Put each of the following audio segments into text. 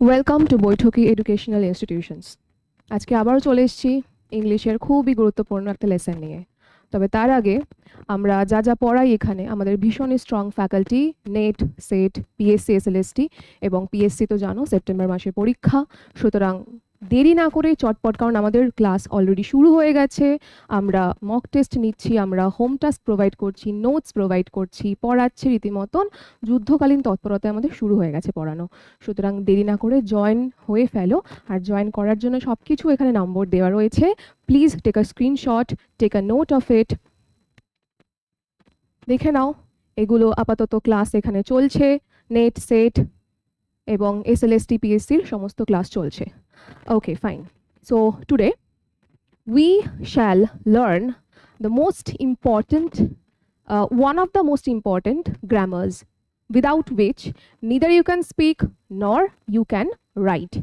Welcome to বৈঠকি educational institutions. আজকে আবারও চলে এসেছি ইংলিশের খুবই গুরুত্বপূর্ণ একটা লেসন নিয়ে। তবে তার আগে আমরা যা যা পড়াই এখানে, আমাদের ভীষণই strong faculty, net, set, PSC, SLST এবং পিএসসি তো জানো সেপ্টেম্বর মাসে পরীক্ষা। সুতরাং দেরি না করে চটপট, কারণ আমাদের ক্লাস অলরেডি শুরু হয়ে গেছে। আমরা মক টেস্ট নিচ্ছি, আমরা হোম টাস্ক প্রোভাইড করছি, নোটস প্রোভাইড করছি, পড়াচ্ছি রীতিমতন যুদ্ধকালীন তৎপরতায় আমাদের শুরু হয়ে গেছে পড়ানো। সুতরাং দেরি না করে জয়েন হয়ে ফেলো। আর জয়েন করার জন্য সব কিছু এখানে নম্বর দেওয়া রয়েছে। Please take a screenshot, take a note of it, দেখে নাও। এগুলো আপাতত ক্লাস এখানে চলছে, নেট, সেট এবং এসএলএসটি, পিএসসির সমস্ত ক্লাস চলছে। Okay, fine. So today we shall learn the most important, one of the most important grammars, without which neither you can speak nor you can write.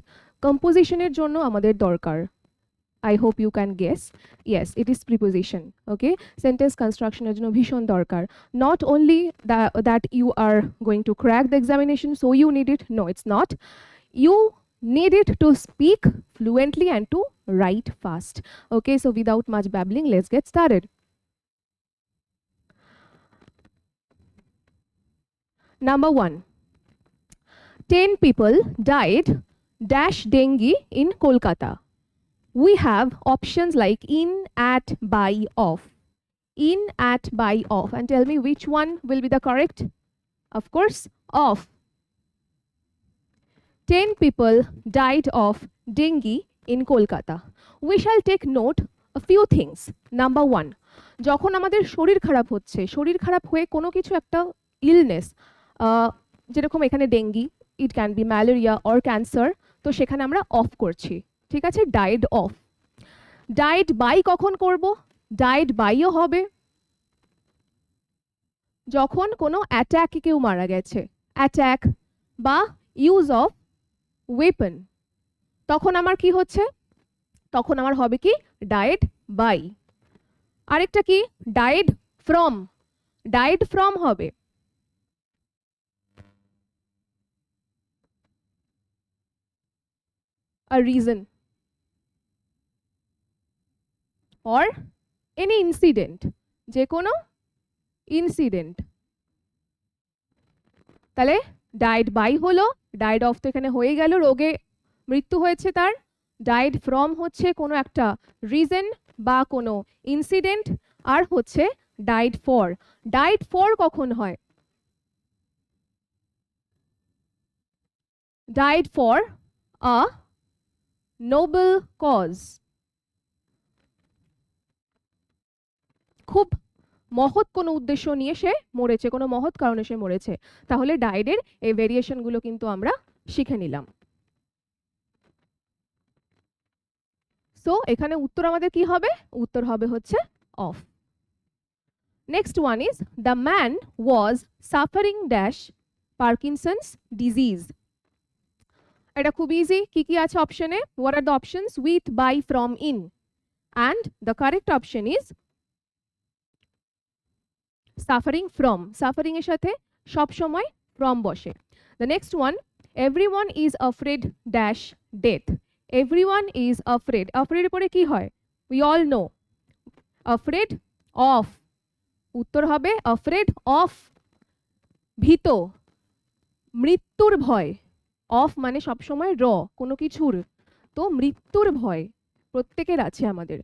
Compositionের জন্য আমাদের দরকার, I hope you can guess. Yes, it is preposition. Okay, sentence construction এর জন্য ভীষণ দরকার। Not only that you are going to crack the examination, so you need it. No, it's not. You need it to speak fluently and to write fast. Okay, so without much babbling, let's get started. Number 1. 10 people died dash dengue in Kolkata. We have options like in, at, by, of. In, at, by, of. And tell me which one will be the correct? Of course, of. 10 people died of dengue in Kolkata. We shall take note a few things. Number 1. যখন আমাদের শরীর খারাপ হচ্ছে, শরীর খারাপ হয়ে কোনো কিছু একটা ইলনেস, যেরকম এখানে dengue, it can be malaria or cancer, তো সেখানে আমরা অফ করছি। ঠিক আছে, ডাইড অফ। ডাইড বাই কখন করব? ডাইড বাইও হবে যখন কোনো অ্যাট্যাকে কেউ মারা গেছে, অ্যাট্যাক বা ইউজ অফ ওয়েপন, তখন আমার কি হচ্ছে? তখন আমার হবে কি? Died by. আরেকটা কি? Died from. ডাইড ফ্রম হবে a reason or any incident, যে কোনো ইনসিডেন্ট। তাহলে ডাইড বাই হলো, ডাইড অফ তো এখানে হয়ে গেল, রোগে মৃত্যু হয়েছে তার। ডাইড ফ্রম হচ্ছে কোনো একটা রিজন বা কোনো ইনসিডেন্ট। আর হচ্ছে ডাইড ফর। ডাইড ফর কখন হয়? Died for a noble cause. খুব মহৎ কোনো উদ্দেশ্য নিয়ে সে মরেছে, কোনো মহৎ কারণে সে মরেছে। তাহলে ডাইডের এই ভেরিয়েশনগুলো কিন্তু আমরা শিখে নিলাম। সো এখানে উত্তর আমাদের কি হবে? উত্তর হবে হচ্ছে of. Next one is the man was suffering dash Parkinson's disease. এটা খুব ইজি। কি কি আছে অপশনে? What are the options? With, by, from, in. And the correct option is suffering from. Suffering এর সাথে সব সময় ফ্রম বসে। The next one, everyone is afraid dash death. Everyone is afraid. Afraid পরে কি হয়? We all know. Afraid of. উত্তর হবে অফ্রেড অফ, ভীত, মৃত্যুর ভয়। অফ মানে সবসময় র, কোনো কিছুর, তো মৃত্যুর ভয় প্রত্যেকের আছে আমাদের।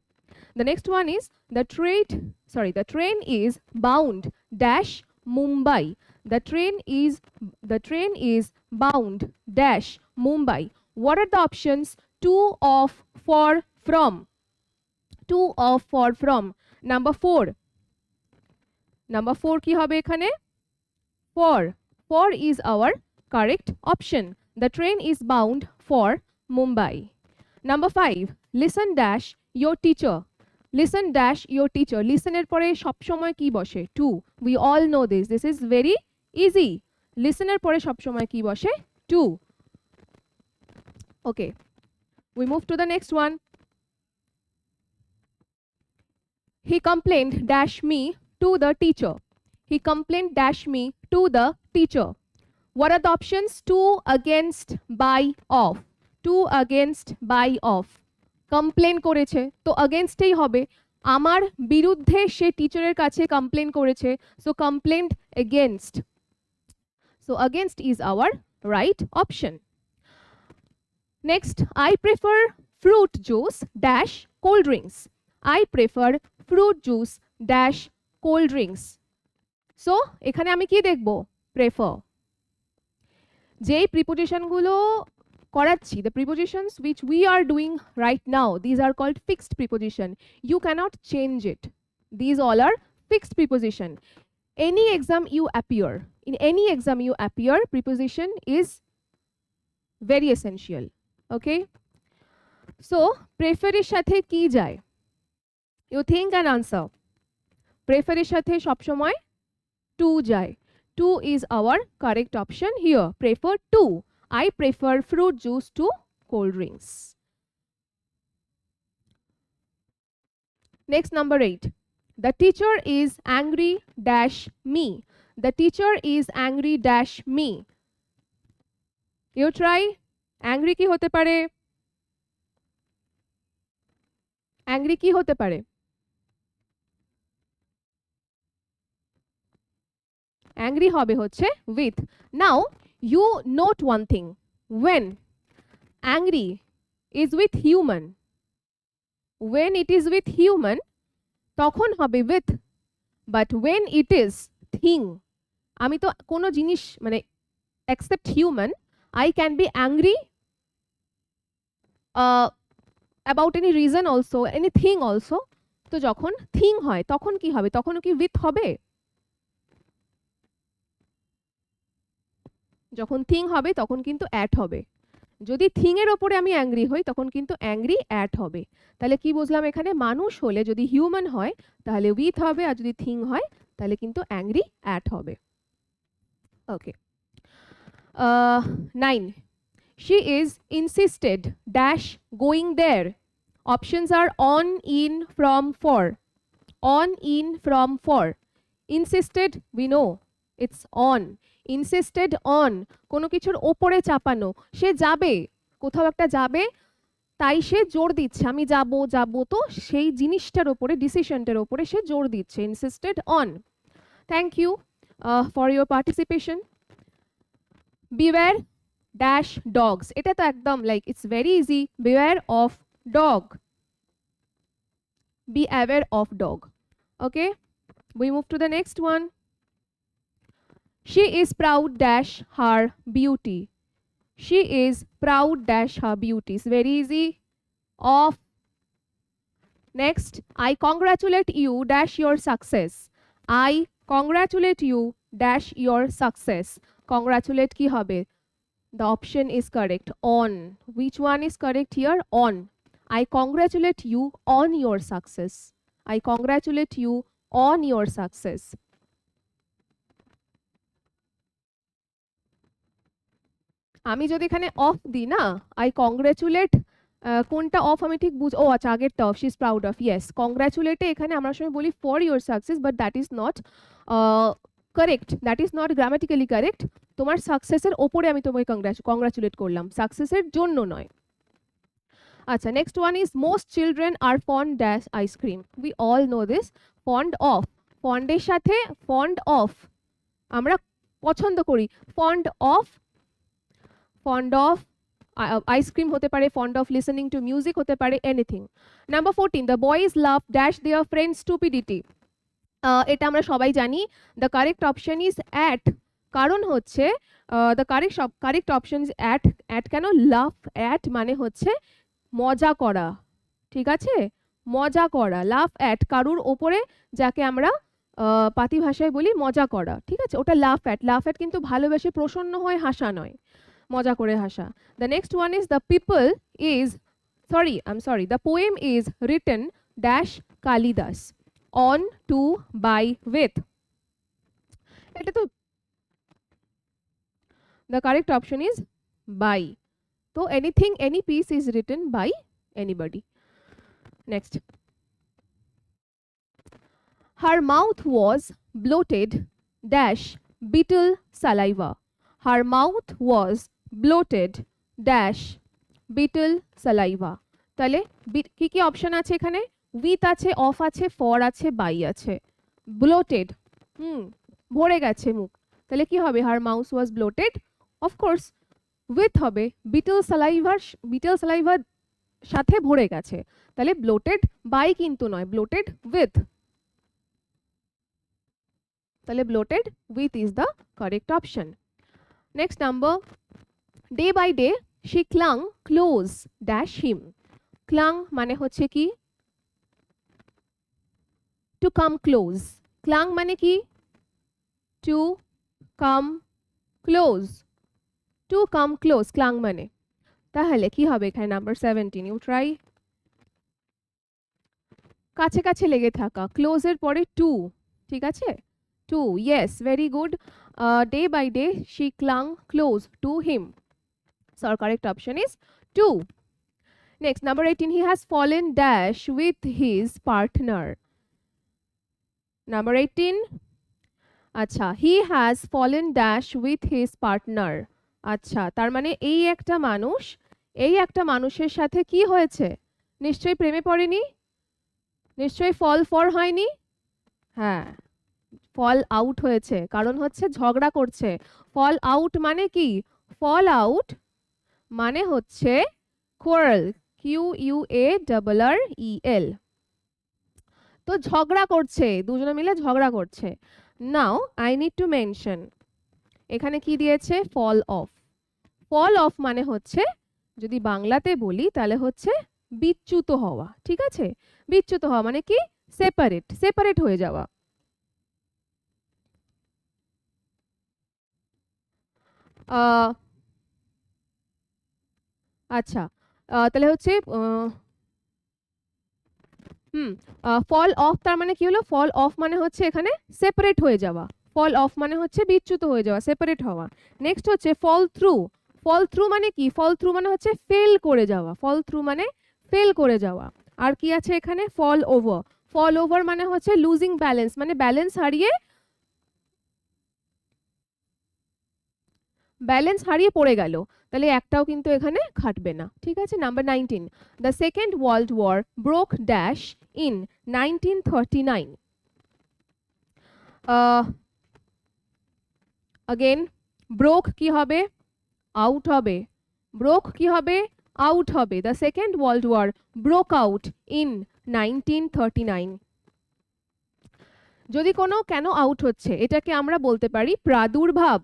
The next one is the train is bound dash Mumbai. The train is bound dash Mumbai. What are the options? To, of, for, from. To, of, for, from. Number 4. Number 4 কি হবে এখানে? For. For is our correct option. The train is bound for Mumbai. Number 5. Listen dash your teacher. Listen dash your teacher. Listen এর পরে সবসময় কি বসে? To. We all know this. This is very easy. Listen এর পরে সবসময় কি বসে? To. Okay. We move to the next one. He complained dash me to the teacher. He complained dash me to the teacher. What are the options? To, against, by, of. To, against, by, of. Complain করেছে তো againstই হবে, আমার বিরুদ্ধে সে টিচারের কাছে complain করেছে, so complaint against. So against is our right option. Next, I prefer fruit juice dash cold drinks. I prefer fruit juice dash cold drinks. So এখানে আমি কি দেখব? Prefer. যেই প্রিপোজিশনগুলো করাচ্ছি, the prepositions which we are doing right now, these are called fixed preposition. You cannot change it. These all are fixed preposition. Any exam you appear, in any exam you appear, preposition is very essential. Okay? So, prefer এর সাথে কি যায়? You think and answer. Prefer এর সাথে সবসময় to যায়. To is our correct option here. Prefer to. I prefer fruit juice to cold drinks. Next, number 8. The teacher is angry dash me. The teacher is angry dash me. You try. Angry কি হতে পারে? Angry কি হতে পারে? Angry হবে হচ্ছে with. Now, you note one thing. When angry is with human, when it is with human, তখন হবে with. But when it is thing, আমি তো কোনো জিনিস মানে except human, I can be angry about any reason also, anything also. তো যখন thing হয় তখন কি হবে? তখন কি with হবে? যখন থিং হবে তখন কিন্তু অ্যাট হবে। যদি থিং এর ওপরে আমি অ্যাংরি হই তখন কিন্তু অ্যাংরি অ্যাট হবে। তাহলে কি বুঝলাম এখানে? মানুষ হলে যদি হিউম্যান হয় তাহলে উইথ হবে, আর যদি থিং হয় তাহলে কিন্তু অ্যাংরি অ্যাট হবে। ওকে। 9. She is insisted dash going there. Options are on, in, from, for. On, in, from, for. Insisted, we know it's on. Insisted on, কোনো কিছুর ওপরে চাপানো, সে যাবে, কোথাও একটা যাবে, তাই সে জোর দিচ্ছে আমি যাব যাব, তো সেই জিনিসটার ওপরে, ডিসিশনটার ওপরে সে জোর দিচ্ছে। Insisted on. Thank you for your participation. Beware dash dogs, এটা তো একদম like it's very easy. Beware of dog, be aware of dog. Okay, we move to the next one. She is proud dash her beauty. She is proud dash her beauty. It's very easy. Of. Next, I congratulate you dash your success. I congratulate you dash your success. Congratulate ki hobe? The option is correct. On. Which one is correct here? On. I congratulate you on your success. I congratulate you on your success. আমি যদি এখানে of দিই না, I congratulate, কোনটা of আমি ঠিক ও আচ্ছা আগেরটা of, she is proud of, yes. Congratulate এখানে আমরা সময় বলি for your success, but that is not correct, that is not grammatically correct. তোমার সাকসেসের ওপরে আমি তোমাকে কংগ্রাচুলেট করলাম, সাকসেসের জন্য নয়। আচ্ছা, next one is most children are fond dash ice cream. We all know this. Fond of, ফন্ডের সাথে ফন্ড অফ আমরা পছন্দ করি। Fond of, fond of ice cream হতে পারে, fond of listening to music হতে পারে, anything. Number 14, the boys love dash their friend's stupidity. এটা আমরা সবাই জানি। the correct option is at, কারণ হচ্ছে the correct option is at. at কেন? laugh at মানে হচ্ছে মজা করা, ঠিক আছে? মজা করা, laugh at, কারুর ওপরে যাকে আমরা পাতি ভাষায় বলি মজা করা, ঠিক আছে? ওটা laugh at। laugh at কিন্তু ভালোবেসে প্রসন্ন হয়, হাসা নয়, মজা করে হাসা। The next one is the people is, sorry, the poem is written dash Kalidas, on, to, by, with. এটা তো the correct option is by. So anything, any piece is written by anybody. Next. Her mouth was bloated dash beetle saliva. Her mouth was bloated dash beetle সালাইভা। তাহলে কি কি option আছে এখানে? With আছে, of আছে, for আছে, by আছে। Bloated, ভরে গেছে মুখ, তাহলে কি হবে? Her mouth was bloated, of course with হবে, বিটল সালাইভার সাথে ভরে গেছে, তাহলে ব্লোটেড বাই কিন্তু নয়, ব্লোটেড উইথ, তাহলে bloated with is the correct option. Next number, day by day she clung close dash him. Clung মানে হচ্ছে কি? To come close. ক্লাং মানে কি? To come close, to come close clung মানে। তাহলে কি হবে এখানে? Number 17, you try. কাছে কাছে লেগে থাকা, ক্লোজ এর পরে টু, ঠিক আছে, to, yes, very good. Day by day she clung close to him, so our correct option is 2. Next, number 18, he has fallen dash with his partner. Number 18, আচ্ছা, he has fallen dash with his partner. আচ্ছা, তার মানে এই একটা মানুষের সাথে কি হয়েছে? নিশ্চয়ই প্রেমে পড়েনি, নিশ্চয়ই ফল ফর হয়নি, হ্যাঁ, ফল আউট হয়েছে, কারণ হচ্ছে ঝগড়া করছে। ফল আউট মানে কি? ফল আউট মানে হচ্ছে কোয়ারেল, QUARREL। তো ঝগড়া করছে, দুজনে মিলে ঝগড়া করছে। Now I need to mention, এখানে কি দিয়েছে? Fall of. ফল অফ মানে হচ্ছে, যদি বাংলাতে বলি তাহলে হচ্ছে বিচ্যুত হওয়া, ঠিক আছে? বিচ্যুত হওয়া মানে কি? সেপারেট হয়ে যাওয়া। আচ্ছা, তাহলে হচ্ছে ফল অফ, তার মানে কি হলো? ফল অফ মানে হচ্ছে এখানে সেপারেট হয়ে যাওয়া, ফল অফ মানে হচ্ছে বিচ্যুত হয়ে যাওয়া, সেপারেট হওয়া। নেক্সট হচ্ছে ফল থ্রু। ফল থ্রু মানে কি? ফল থ্রু মানে হচ্ছে ফেল করে যাওয়া, ফল থ্রু মানে ফেল করে যাওয়া। আর কি আছে এখানে? ফল ওভার। ফল ওভার মানে হচ্ছে লুজিং ব্যালেন্স, মানে ব্যালেন্স হারিয়ে পড়ে গেল, তাহলে একটাও কিন্তু এখানে খাটবে না, ঠিক আছে? Number 19, the second world war broke dash in 1939। Again broke কি হবে? আউট হবে। ব্রোক কি হবে? আউট হবে। The second world war broke out in 1939। যদি কোনো কেন আউট হচ্ছে, এটাকে আমরা বলতে পারি প্রাদুর্ভাব,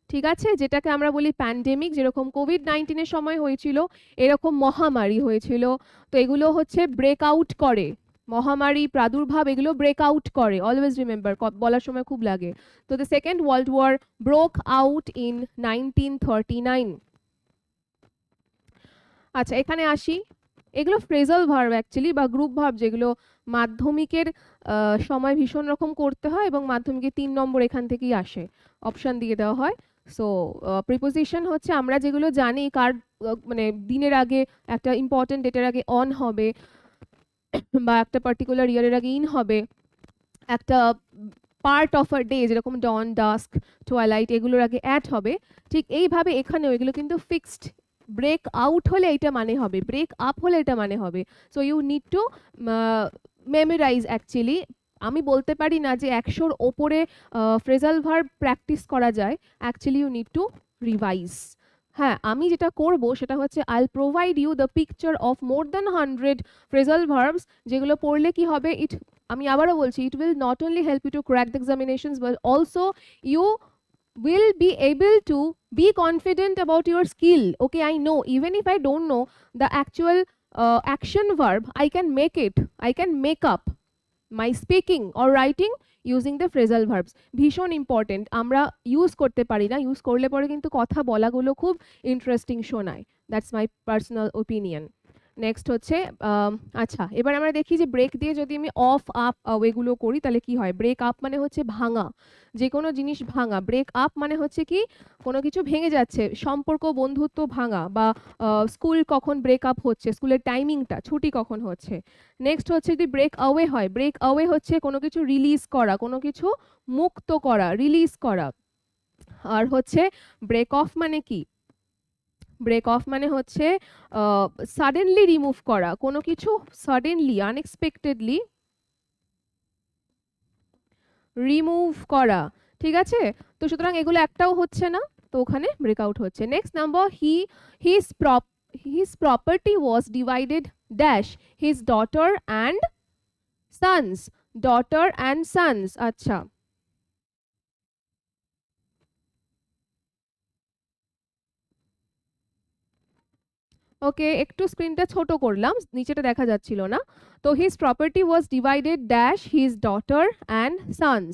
ঠিক আছে? যেটাকে আমরা বলি প্যান্ডেমিক, যেরকম কোভিড-19 এর সময় হয়েছিল, এরকম মহামারী হয়েছিল, তো এগুলো হচ্ছে ব্রেক আউট করে, মহামারী প্রাদুর্ভাব এগুলো ব্রেক আউট করে, অলওয়েজ রিমেম্বার, বলার সময় খুব লাগে। তো the second world war broke out in 1939। আচ্ছা, এখানে আসি, এগুলো ফ্রেজাল ভার্ব অ্যাকচুয়ালি, বা গ্রুপ ভার্ব, যেগুলো মাধ্যমিকের সময় ভীষণ রকম করতে হয়, এবং মাধ্যমিকের 3 নম্বর এখান থেকেই আসে, অপশন দিয়ে দেওয়া হয়। সো প্রিপোজিশন হচ্ছে আমরা যেগুলো জানি, কার মানে দিনের আগে, একটা ইম্পর্টেন্ট ডেটের আগে অন হবে, বা একটা পার্টিকুলার ইয়ারের আগে ইন হবে, একটা পার্ট অফ আ ডে যেরকম ডন, ডাস্ক, টুয়াইলাইট, এগুলোর আগে অ্যাড হবে, ঠিক এইভাবে এখানেও এগুলো কিন্তু ফিক্সড। ব্রেক আউট হলে এটা মানে হবে, ব্রেক আপ হলে এটা মানে হবে। So you need to memorise actually. আমি বলতে পারি না যে 100-র ওপরে ফ্রেজাল ভার্ব প্র্যাকটিস করা যায়, actually you need to revise. হ্যাঁ, আমি যেটা করব সেটা হচ্ছে I will provide you the picture of more than 100 phrasal verbs, যেগুলো পড়লে কি হবে, আমি আবারও বলছি, it will not only help you to crack the examinations, but also you will be able to be confident about your skill. Okay, I know, even if I don't know the actual action verb, I can make up my speaking or writing using the phrasal verbs. ভীষণ important, আমরা use করতে পারি না, use করলে পরে কিন্তু কথা বলাগুলো খুব ইন্টারেস্টিং শোনায়। That's my personal opinion. Next হচ্ছে আচ্ছা, এবার আমরা দেখি যে ব্রেক দিয়ে যদি আমি অফ আপ এগুলো করি তাহলে কি হয়। ব্রেক আপ মানে হচ্ছে ভাঙা, যে কোনো জিনিস ভাঙা। ব্রেক আপ মানে হচ্ছে কি কোনো কিছু ভেঙে যাচ্ছে, সম্পর্ক বন্ধুত্ব ভাঙা, বা স্কুল কখন ব্রেক আপ হচ্ছে, স্কুলের টাইমিংটা, ছুটি কখন হচ্ছে। নেক্সট হচ্ছে যদি ব্রেক অ্যাওয়ে হয়, ব্রেক অ্যাওয়ে হচ্ছে কোনো কিছু রিলিজ করা, কোনো কিছু মুক্ত করা, রিলিজ করা। আর হচ্ছে ব্রেক অফ মানে কি, ব্রেক অফ মানে হচ্ছে সাডেনলি রিমুভ করা, কোনো কিছু সাডেনলি আনএক্সপেক্টেডলি রিমুভ করা। ঠিক আছে, তো সুতরাং এগুলো একটাও হচ্ছে না, তো ওখানে ব্রেকআউট হচ্ছে। Next number, his his property was divided dash his daughter and sons, daughter and sons. আচ্ছা, ওকে, একটু স্ক্রিনটা ছোট করলাম, নিচেটা দেখা যাচ্ছিল না। তো his property was divided dash his daughter and sons.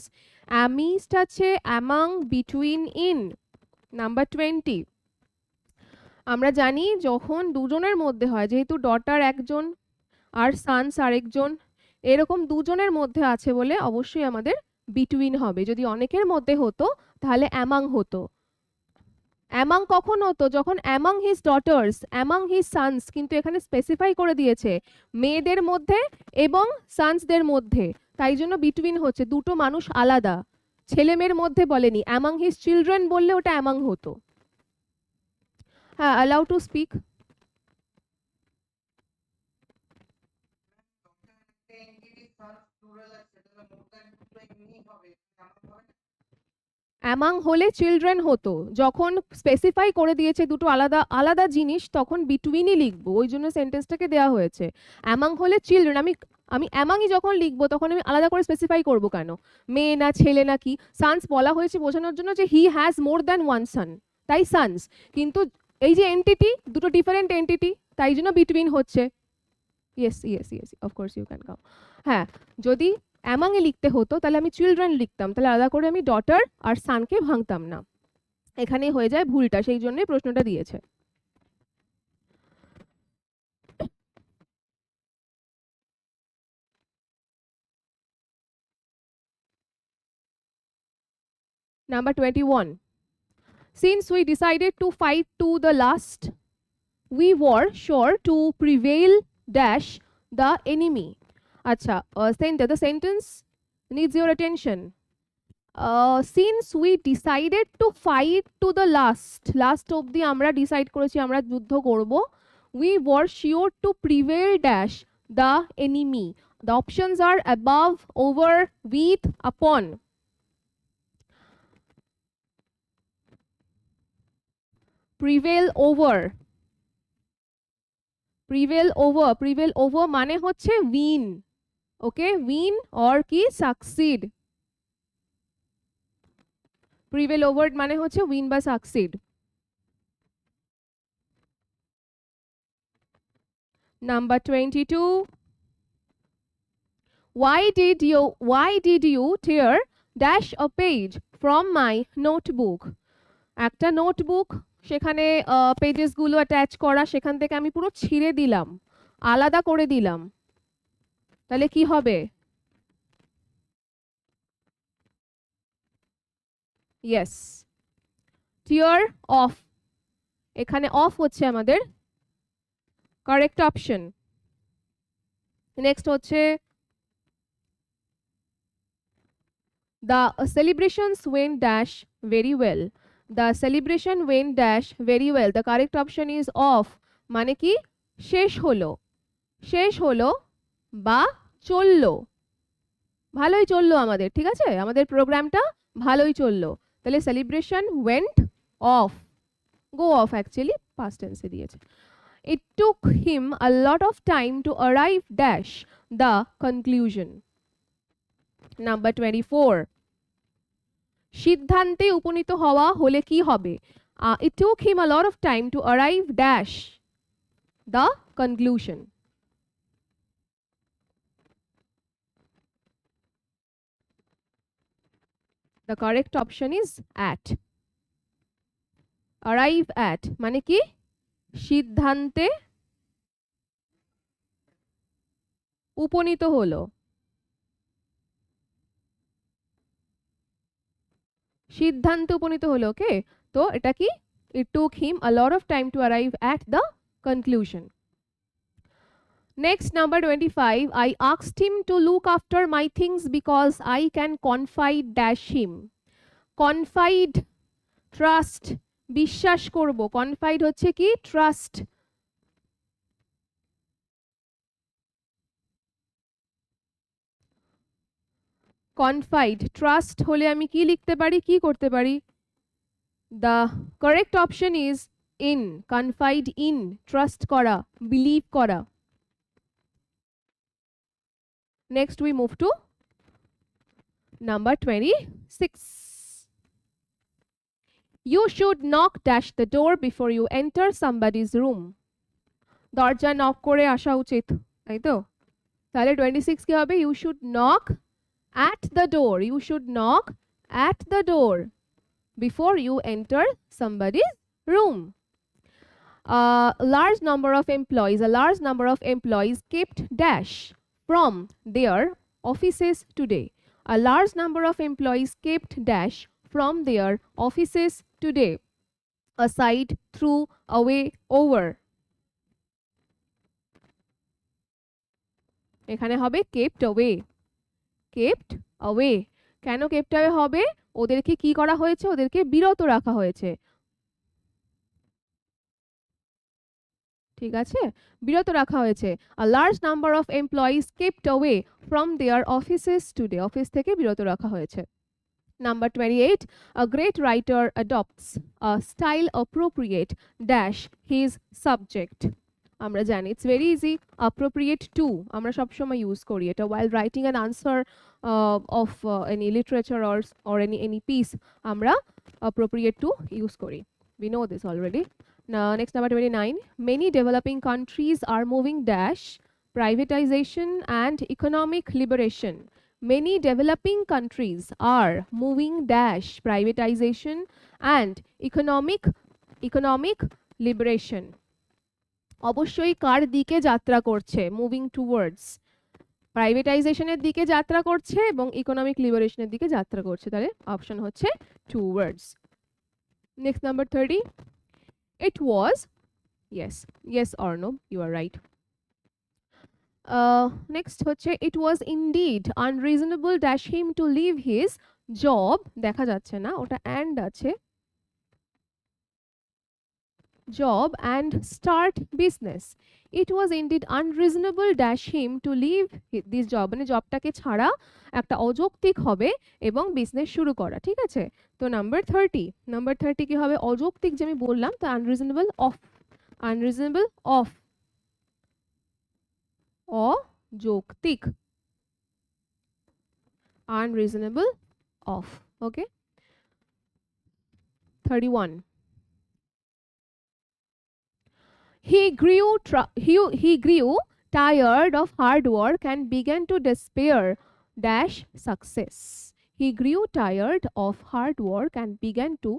Amidst আছে অ্যামাং, বিটুইন, ইন। নাম্বার 20, আমরা জানি যখন দুজনের মধ্যে হয়, যেহেতু ডটার একজন আর সানস আরেকজন, এরকম দুজনের মধ্যে আছে বলে অবশ্যই আমাদের বিটুইন হবে। যদি অনেকের মধ্যে হতো তাহলে অ্যামাং হতো। অ্যামাং কখন হতো, যখন among his daughters, among his sons, কিন্তু এখানে স্পেসিফাই করে দিয়েছে মেয়েদের মধ্যে এবং সানসদের মধ্যে, তাই জন্য বিটুইন হচ্ছে, দুটো মানুষ আলাদা, ছেলে মেয়ের মধ্যে বলেনি। অ্যামাং হিজ চিলড্রেন বললে ওটা অ্যামাং হতো। হ্যাঁ, অ্যালাউ টু স্পিক। অ্যামাং হলে চিলড্রেন হতো, যখন স্পেসিফাই করে দিয়েছে দুটো আলাদা আলাদা জিনিস তখন বিটুইনই লিখবো, ওই জন্য সেন্টেন্সটাকে দেওয়া হয়েছে। অ্যামাং হলে চিলড্রেন, আমি আমি অ্যামাংই যখন লিখবো তখন আমি আলাদা করে স্পেসিফাই করব কেন, মেয়ে না ছেলে না কি। সানস বলা হয়েছে বোঝানোর জন্য যে he has more than one son, তাই সানস। কিন্তু এই যে এন্টিটি, দুটো ডিফারেন্ট এন্টিটি, তাই জন্য বিটুইন হচ্ছে। Yes yes yes, of course you can come. হ্যাঁ, যদি অ্যামাং এ লিখতে হতো তাহলে আমি চিলড্রেন লিখতাম, তাহলে আলাদা করে আমি ডটার আর সানকে ভাঙতাম না। এখানেই হয়ে যায় ভুলটা, সেই জন্যই প্রশ্নটা দিয়েছে। Number 21, since we decided to fight to the last, we were sure to prevail dash the enemy. আচ্ছা, the sentence needs your attention. Since we decided to fight to the last অব্দি আমরা ডিসাইড করেছি আমরা যুদ্ধ করব, we were sure to prevail dash the enemy. The options are above, over, with, upon. prevail over, prevail over, prevail over মানে হচ্ছে win, okay, win or কি succeed, prevail over মানে হচ্ছে win বা succeed. Number 22, why did you tear dash a page from my notebook? একটা notebook, সেখানে pages গুলো attach করা, সেখান থেকে আমি পুরো ছিঁড়ে দিলাম, আলাদা করে দিলাম, তাহলে কি হবে? ইয়েস, টিয়ার অফ, এখানে অফ হচ্ছে আমাদের কারেক্ট অপশন। নেক্সট হচ্ছে the celebrations went dash very well, the celebration went dash very well, the correct option is of, মানে কি শেষ হলো, শেষ হলো বা চললো, ভালোই চললো আমাদের, ঠিক আছে, আমাদের প্রোগ্রামটা ভালোই চললো, তাহলে celebration went off, go off actually past টেন্সে দিয়েছে। It took him a lot of time to arrive dash the conclusion. Number 24, সিদ্ধান্তে উপনীত হওয়া হলে কি হবে? It took him a lot of time to arrive dash the conclusion. The correct option is at. Arrive at মানে কি সিদ্ধান্তে উপনীত হলো, সিদ্ধান্তে উপনীত হলো। ওকে, তো এটা কি? It took him a lot of time to arrive at the conclusion. Next, number 25. I asked him to look after my things because I can confide dash him. Confide, trust, বিশ্বাস করব। Confide হচ্ছে কি? Trust. Confide, trust হলে আমি কি লিখতে পারি, কি করতে পারি? The correct option is in. Confide in, trust করা, believe করা। Next we move to number 26. You should knock dash the door before you enter somebody's room. দরজা নক করে আসা উচিত, তাই তো? তাহলে 26 কি হবে? You should knock at the door. You should knock at the door before you enter somebody's room. A large number of employees kept dash from their offices today. A large number of employees kept dash from their offices today. Aside, through, away, over. এখানে হবে kept away. Kept away. কেন kept away হবে? ওদেরকে কি করা হয়েছে? ওদেরকে বিরত রাখা হয়েছে। ঠিক আছে, বিরত রাখা হয়েছে। A large number of employees kept away from their offices today. Office থেকে বিরত রাখা হয়েছে। Number 28. A great writer adopts a style appropriate dash his subject. আমরা জানি it's very easy. Appropriate to আমরা সবসময় ইউজ করি এটা while writing an answer of any literature or any piece আমরা appropriate to ইউজ করি. We know this already. Now, next, number 29. Many developing countries are moving dash privatization and economic liberation. Many developing countries are moving dash privatization and economic liberation. অবশ্যই কার দিকে যাত্রা করছে? Moving towards প্রাইভেটাইজেশনের দিকে যাত্রা করছে এবং economic লিবারেশনের দিকে যাত্রা করছে। তাহলে অপশন হচ্ছে towards. Next, number 30. It was, yes or no, you are right. Next হচ্ছে it was indeed unreasonable dash him to leave his job. দেখা যাচ্ছে না, ওটা and আছে। Job and start business. It was indeed unreasonable dash him to leave this job. মানে জবটাকে ছাড়া একটা অযৌক্তিক হবে এবং বিজনেস শুরু করা। ঠিক আছে, তো নাম্বার 30 কি হবে? অযৌক্তিক যে আমি বললাম, তো unreasonable of অযৌক্তিক, unreasonable of. Okay, 31. He grew tired of hard work and began to despair dash success. He grew tired of hard work and began to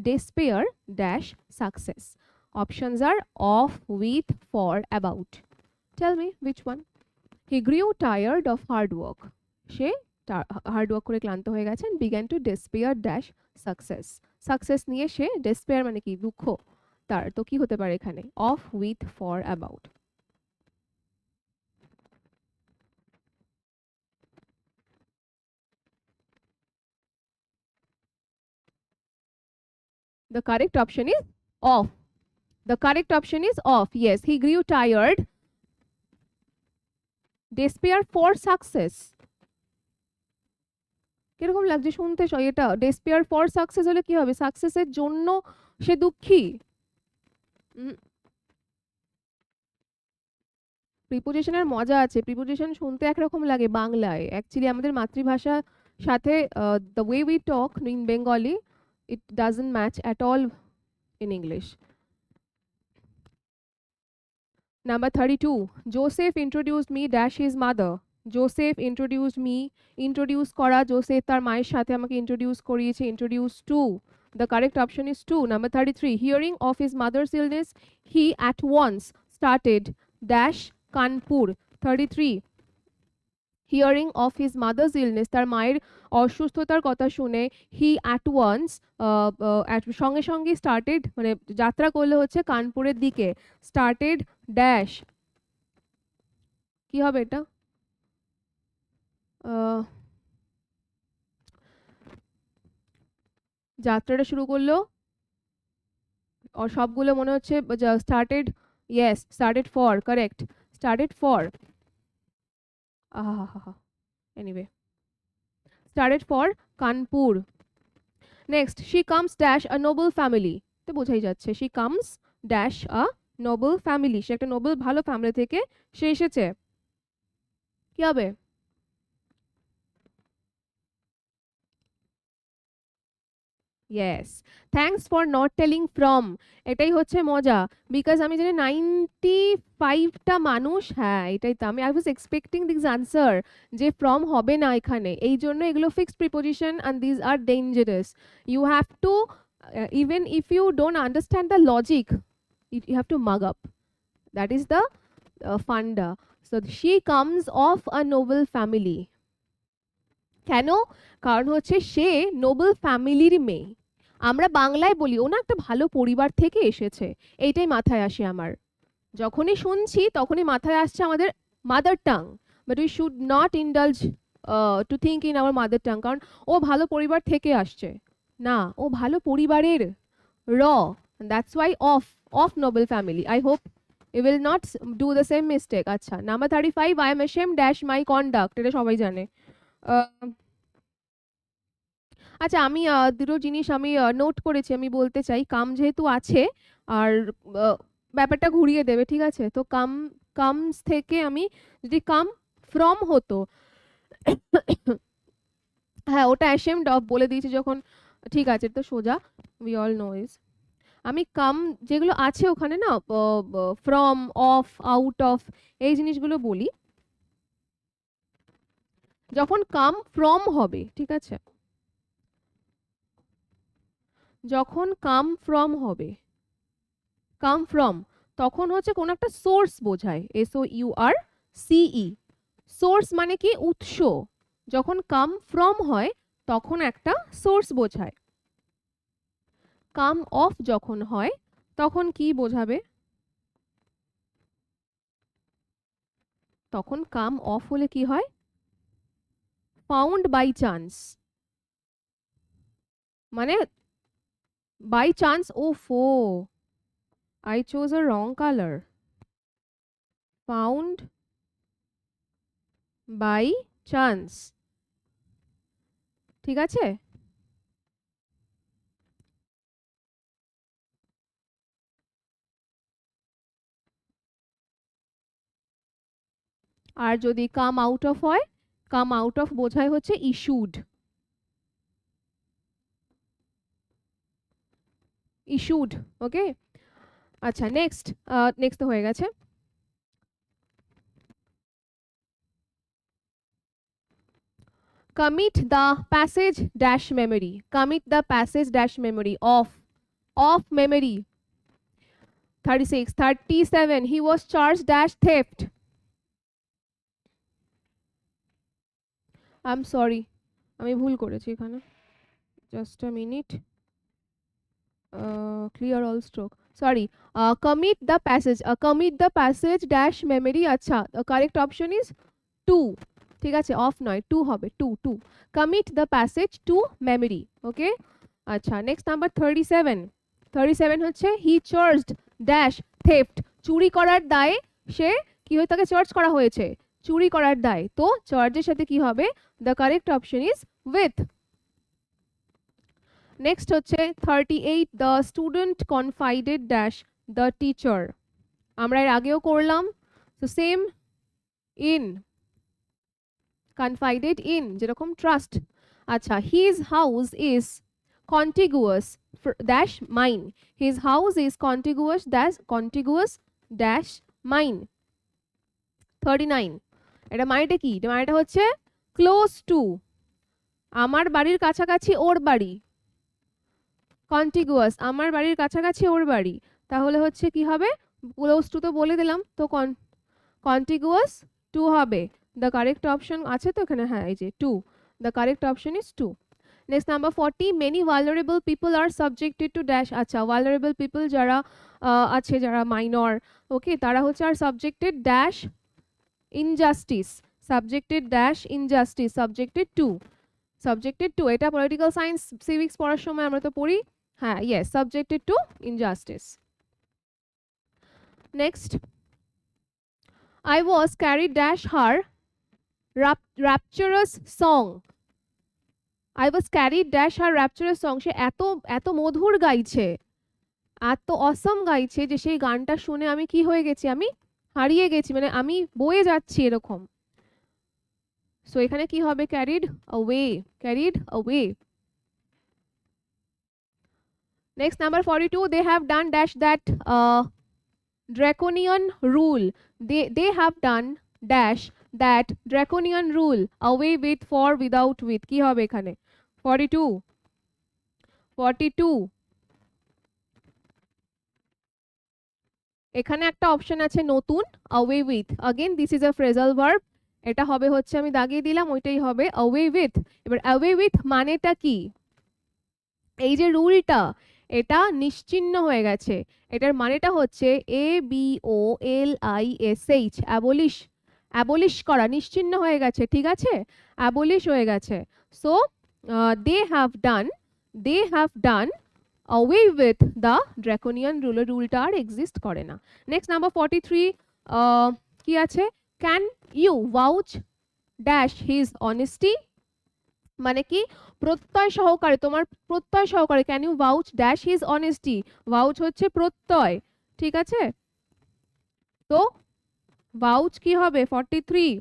despair dash success. Options are of, with, for, about. Tell me which one. He grew tired of hard work. Say hard work করে ক্লান্ত হয়ে গেছেন। began to despair dash success. Success নিয়ে সে despair মানে কি? দুঃখ তার। তো কি হতে পারে এখানে? of, with, for, about. The correct option is of. The correct option is of. Yes, he grew tired. Despair for success. কিরকম লাগছে শুনতে এটা? despair for success হলে কি হবে? সাকসেসের জন্য সে দুঃখী। প্রিপোজিশনের মজা আছে। প্রিপোজিশন শুনতে একরকম লাগে বাংলায়, অ্যাকচুয়ালি আমাদের মাতৃভাষা সাথে the way we talk in Bengali, it doesn't match at all in English. Number 32. Joseph introduced me dash his mother. Joseph introduced me. Introduce করা, Joseph তার মায়ের সাথে আমাকে introduce করিয়েছে, introduce to. The correct option is 2. Number 33. Hearing of his mother's illness, he at once started dash Kanpur. 33. Hearing of his mother's illness, তার মায়ের অসুস্থতার কথা শুনে হি অ্যাট ওয়ান্স সঙ্গে সঙ্গে স্টার্টেড, মানে যাত্রা করলে হচ্ছে কানপুরের দিকে, স্টার্টেড ড্যাশ, কি হবে এটা, যাত্রাটা শুরু করলো, সবগুলো মনে হচ্ছে started, yes started for, correct, started for, আহা, anyway started for Kanpur. Next, she comes dash a noble family, তো বোঝাই যাচ্ছে she comes dash a noble family, সে একটা নোবেল ভালো ফ্যামিলি থেকে সে এসেছে, কি হবে, yes, thanks for not telling from, এটাই হচ্ছে মজা, বিকজ আমি জানি 95টা মানুষ, হ্যাঁ এটাই তো, আমি I was expecting this answer যে ফ্রম হবে না এখানে, এই জন্য এগুলো fixed preposition and this are dangerous, you have to, even if you don't understand the logic, you have to mug up, that is the funda. So she comes of a noble family, কেন, কারণ হচ্ছে সে Nobel ফ্যামিলির মেয়ে, আমরা বাংলায় বলি ও না একটা ভালো পরিবার থেকে এসেছে, এইটাই মাথায় আসে আমার, যখনই শুনছি তখনই মাথায় আসছে আমাদের mother tongue, but we should not indulge to think in our mother tongue, কারণ ও ভালো পরিবার থেকে আসছে, না ও ভালো পরিবারের, র, that's why of noble family, I hope you will not do the same mistake. আচ্ছা, number 35, I am ashamed dash my conduct, এটা সবাই জানে। আচ্ছা, আমি দুটো জিনিস আমি নোট করেছি, আমি বলতে চাই, কাম যেহেতু আছে আর ব্যাপারটা ঘুরিয়ে দেবে, ঠিক আছে, তো কামস থেকে আমি যদি কাম ফ্রম হতো, হ্যাঁ ওটা অ্যাশেমড অফ বলে দিয়েছি যখন, ঠিক আছে তো সোজা, উই অল নো ইজ, আমি কাম যেগুলো আছে ওখানে না, ফ্রম, অফ, আউট অফ, এই জিনিসগুলো বলি যখন কাম ফ্রম হবে, ঠিক আছে, যখন কাম ফ্রম হবে, কাম ফ্রম, তখন হচ্ছে কোন একটা সোর্স বোঝায়, SOURCE, সোর্স মানে কি, উৎস, যখন কাম ফ্রম হয় তখন একটা সোর্স বোঝায়, কাম অফ যখন হয় তখন কি বোঝাবে, তখন কাম অফ হলে কি হয়, ফাউন্ড বাই চান্স, মানে বাই চান্স, ওফো I chose a wrong color, found by chance, ঠিক আছে, আর যদি কাম আউট অফ হয়, কাম আউট অফ বোঝায় হচ্ছে ইস্যুড, ইস্যুড, ওকে। আচ্ছা, নেক্সট হয়ে গেছে, commit the passage dash memory, commit the passage dash memory of memory, 36, 37, he was charged dash theft, I'm sorry, আমি ভুল করেছি এখানে, just a minute, clear all stroke, sorry, commit the passage dash memory, আচ্ছা, the correct option is 2, ঠিক আছে, of নয়, 2 হবে, 2, commit the passage to memory, ওকে। আচ্ছা, নেক্সট নাম্বার 37 হচ্ছে হি চার্জড ড্যাশ থেফট, চুরি করার দায়ে সে কি হয়ে, তাকে চার্জ করা হয়েছে চুরি করার দায়, তো চার্জের সাথে কি হবে, the correct option is with. Next হচ্ছে 38, the student confided dash the teacher, আমরা এর আগেও করলাম, তো সেম, ইন, কনফাইডেড ইন, যেরকম ট্রাস্ট। আচ্ছা, his house is contiguous dash mine, his house is contiguous dash mine, 39, এটা মানেটা কি, এটা মানেটা হচ্ছে ক্লোজ টু, আমার বাড়ির কাছাকাছি ওর বাড়ি, কন্টিগুয়াস, আমার বাড়ির কাছাকাছি ওর বাড়ি, তাহলে হচ্ছে কি হবে, ক্লোজ টু তো বলে দিলাম, তো কন্টিগুয়াস টু হবে, দ্য কারেক্ট অপশন আছে তো এখানে, হ্যাঁ এই যে 2, the correct option is 2. Next number 40, many vulnerable people are subjected to dash. আচ্ছা, ভালনারেবল পিপল যারা আছে, যারা মাইনর, ওকে, তারা হচ্ছে are subjected dash injustice, subjected dash injustice, subjected to, এটা পলিটিক্যাল সায়েন্স সিভিক্স পড়ার সময় আমরা তো পড়ি, হ্যাঁ yes, subjected to injustice. Next, I was carried dash her rapturous song. I was carried dash her rapturous song. সে এত এত মধুর গাইছে, এত অসম গাইছে যে সেই গানটা শুনে আমি কি হয়ে গেছি, আমি হারিয়ে গেছি, মানে আমি বয়ে যাচ্ছি এরকম. সো এখানে কি হবে, carried away, carried away. Next number 42, they have done dash that draconian rule. They have done dash that draconian rule, away with, for, without, with. কি হবে এখানে 42 এখানে একটা অপশন আছে নতুন, away with. again this is a phrasal verb, এটা হবে হচ্ছে, আমি দাগিয়ে দিলাম, ওইটাই হবে away with. এবার away with মানেটা কি, এই যে রুলটা, এটা নিশ্চিহ্ন হয়ে গেছে, এটার মানেটা হচ্ছে ABOLISH, অ্যাবলিশ, অ্যাবলিশ করা, নিশ্চিহ্ন হয়ে গেছে, ঠিক আছে, অ্যাবলিশ হয়ে গেছে. So they have done away with the draconian rule, রুলটা আর এক্সিস্ট করে না. নেক্সট নাম্বার 43, কি আছে, can you vouch dash his honesty, মানে কি, প্রত্যয় সহকারে, তোমার প্রত্যয় সহকারে, can you vouch dash his honesty, vouch হচ্ছে প্রত্যয়, ঠিক আছে, তো ভাউচ কি হবে 43,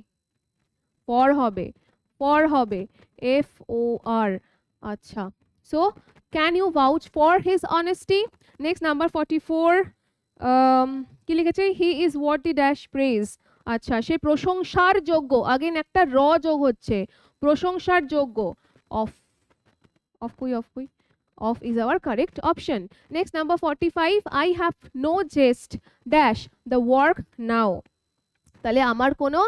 ফর হবে, ফর হবে, FOR. আচ্ছা, so can you vouch for his honesty. Next number 44, কি লিখেছে, he is worthy dash praise. আচ্ছা, সে প্রশংসার যোগ্য, আগেন একটা র যোগ হচ্ছে, প্রশংসার যোগ্য, of, of is our correct option. Next number 45, I have no zest dash the work now. তাহলে আমার কোনো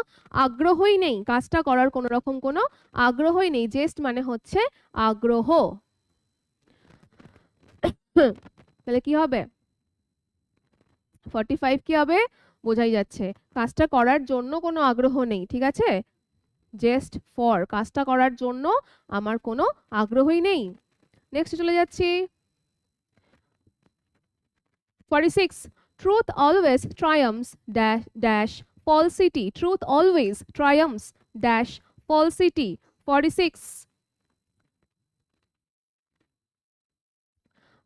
আগ্রহই নেই, কাজটা করার কোনো রকম কোনো আগ্রহই নেই, জেস্ট মানে হচ্ছে আগ্রহ. তাহলে কি হবে 45, কি হবে, বোঝাই যাচ্ছে কাজটা করার জন্য কোনো আগ্রহ নেই, ঠিক আছে, জেস্ট ফর, কাজটা করার জন্য আমার কোনো আগ্রহই নেই. নেক্সট চলে যাচ্ছি 46, truth always ট্রায়াম্পস dash falsity, truth always triumphs dash falsity. 46,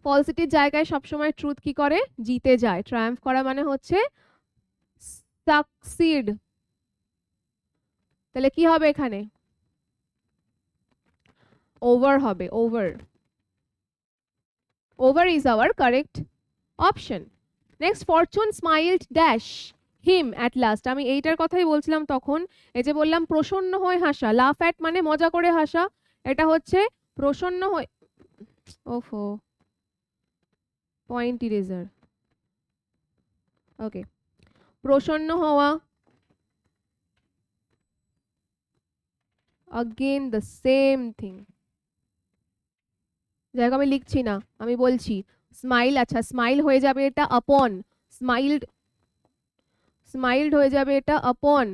falsity জায়গায় সবসময় ট্রুথ কি করে, জিতে যায়, ট্রায়াম্ফ করা মানে হচ্ছে সাকসিড. তাহলে কি হবে এখানে, ওভার হবে, over is our correct option. Next, fortune smiled dash him at last. আমি এইটার কথাই বলছিলাম তখন, এই যে বললাম প্রসন্ন হয়ে হাসা, লাফ অ্যাট মানে মজা করে হাসা, এটা হচ্ছে প্রসন্ন হয়ে, ওফো পয়েন্ট ইরেজার, ওকে, প্রসন্ন হওয়া, again the same thing, জায়গা আমি লিখছি না, আমি বলছি স্মাইল, আচ্ছা স্মাইল হয়ে যাবে এটা আপন, স্মাইলড হয়ে যাবে এটা আপন,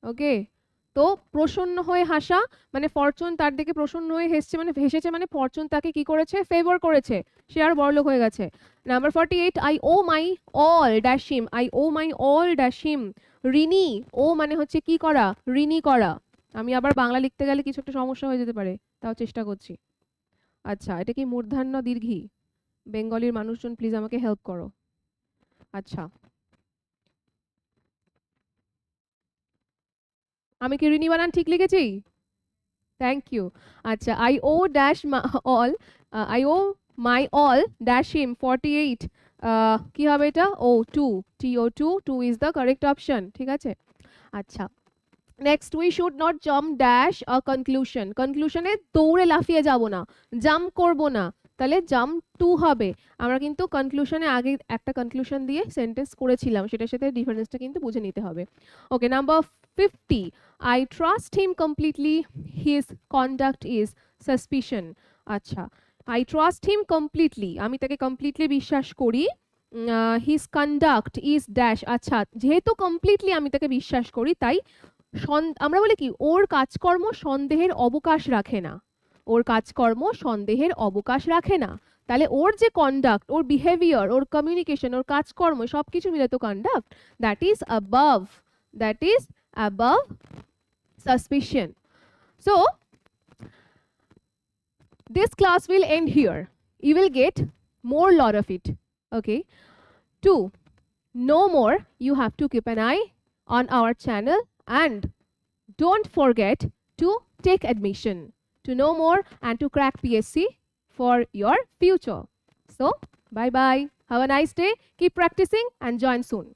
ওকে. তো প্রসন্ন হয়ে হাসা মানে ফরচুন তার দিকে প্রসন্ন হয়ে হেসেছে মানে ফরচুন তাকে কি করেছে, ফেভার করেছে, সে আর বড়লোক হয়ে গেছে. Number 48, I owe my all dash him, I owe my all dash him, ঋণী, ও মানে হচ্ছে কি করা, ঋণী করা. আমি আবার বাংলা লিখতে গেলে কিছু একটা সমস্যা হয়ে যেতে পারে, তাও চেষ্টা করছি. আচ্ছা, এটা কি মূর্ধন্য দীর্ঘী, বেঙ্গলির মানুষজন প্লিজ আমাকে হেল্প করো. আচ্ছা, আমি কি ঋণী বানান ঠিক লিখেছি, থ্যাংক ইউ. আচ্ছা, I owe dash all, I owe my all dash him 48, কি হবে এটা, owe 2, TO2 is the correct option, ঠিক আছে. আচ্ছা, next, we should not jump dash a conclusion, কনক্লুশনে দৌড়ে লাফিয়ে যাব না, জাম্প করব না, তাহলে জাম্প টু হবে। আমরা কিন্তু কনক্লুশনে আগে একটা কনক্লুশন দিয়ে সেন্টেন্স করেছিলাম, সেটার সাথে ডিফারেন্সটা কিন্তু বুঝে নিতে হবে। Okay, number 50, I trust him completely, his conduct is suspicion. আচ্ছা, আই ট্রাস্ট হিম কমপ্লিটলি, আমি তাকে কমপ্লিটলি বিশ্বাস করি। His conduct is dash. আচ্ছা, যেহেতু কমপ্লিটলি আমি তাকে বিশ্বাস করি, তাই আমরা বলি কি, ওর কাজকর্ম সন্দেহের অবকাশ রাখে না। ওর কাজকর্ম সন্দেহের অবকাশ রাখে না। তাহলে ওর যে কন্ডাক্ট, ওর বিহেভিয়ার, ওর কমিউনিকেশন, ওর কাজকর্ম সবকিছু মিলে তো conduct, that is above suspicion. So this class will end here. You will get more lot of it. Okay. To know more, you have to keep an eye on our channel and don't forget to take admission to know more and to crack PSC for your future. So, bye bye. Have a nice day. Keep practicing and join soon.